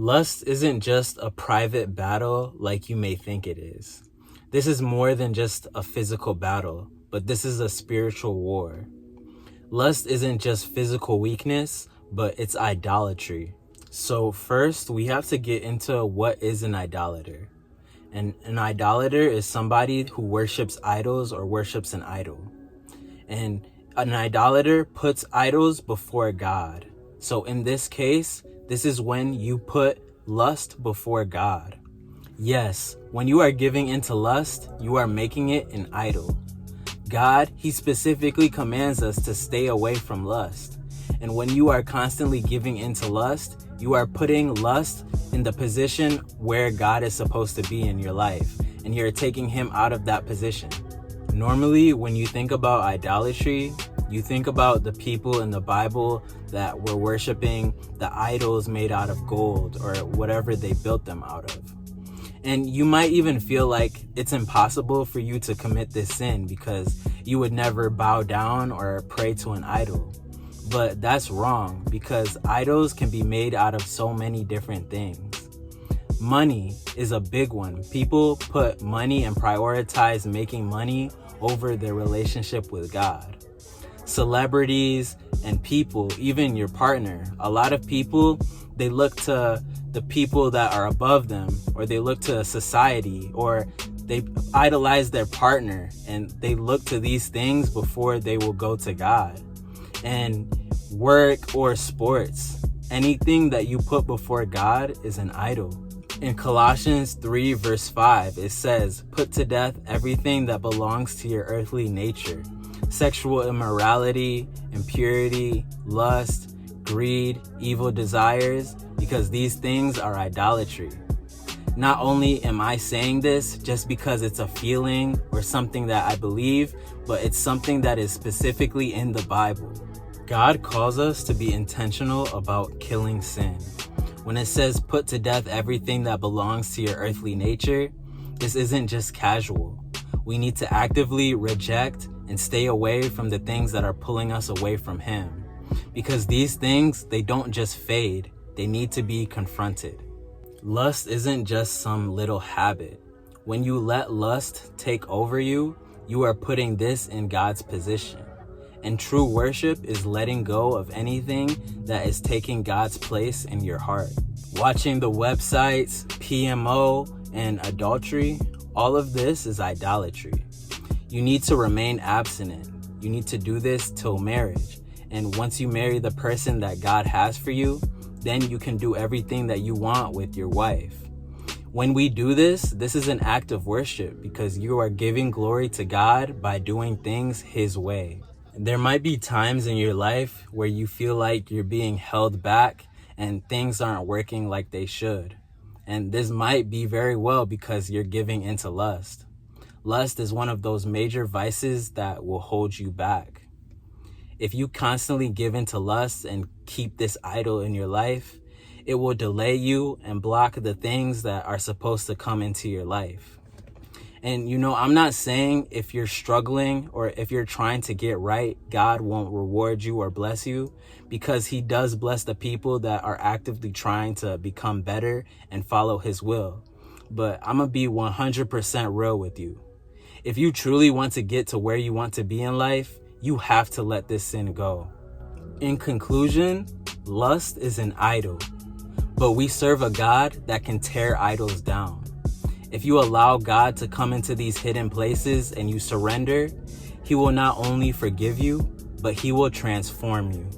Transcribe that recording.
Lust isn't just a private battle like you may think it is. This is more than just a physical battle, but this is a spiritual war. Lust isn't just physical weakness, but it's idolatry. So first, we have to get into what is an idolater. And an idolater is somebody who worships idols or worships an idol. And an idolater puts idols before God. So in this case, this is when you put lust before God. Yes, when you are giving into lust, you are making it an idol. God, he specifically commands us to stay away from lust. And when you are constantly giving into lust, you are putting lust in the position where God is supposed to be in your life, and you're taking him out of that position. Normally, when you think about idolatry, you think about the people in the Bible that were worshiping the idols made out of gold or whatever they built them out of. And you might even feel like it's impossible for you to commit this sin because you would never bow down or pray to an idol. But that's wrong, because idols can be made out of so many different things. Money is a big one. People put money and prioritize making money over their relationship with God. Celebrities and people, even your partner. A lot of people, they look to the people that are above them, or they look to society, or they idolize their partner, and they look to these things before they will go to God. And work or sports, anything that you put before God is an idol. In Colossians 3 verse 5, it says, "Put to death everything that belongs to your earthly nature, sexual immorality, impurity, lust, greed, evil desires, because these things are idolatry." Not only am I saying this just because it's a feeling or something that I believe, but it's something that is specifically in the Bible. God calls us to be intentional about killing sin. When it says put to death everything that belongs to your earthly nature, this isn't just casual. We need to actively reject and stay away from the things that are pulling us away from Him. Because these things, they don't just fade, they need to be confronted. Lust isn't just some little habit. When you let lust take over you, you are putting this in God's position. And true worship is letting go of anything that is taking God's place in your heart. Watching the websites, PMO, and adultery, all of this is idolatry. You need to remain abstinent. You need to do this till marriage. And once you marry the person that God has for you, then you can do everything that you want with your wife. When we do this, this is an act of worship because you are giving glory to God by doing things His way. There might be times in your life where you feel like you're being held back and things aren't working like they should. And this might be very well because you're giving into lust. Lust is one of those major vices that will hold you back. If you constantly give into lust and keep this idol in your life, it will delay you and block the things that are supposed to come into your life. And I'm not saying if you're struggling or if you're trying to get right, God won't reward you or bless you, because He does bless the people that are actively trying to become better and follow His will. But I'm going to be 100% real with you. If you truly want to get to where you want to be in life, you have to let this sin go. In conclusion, lust is an idol, but we serve a God that can tear idols down. If you allow God to come into these hidden places and you surrender, He will not only forgive you, but He will transform you.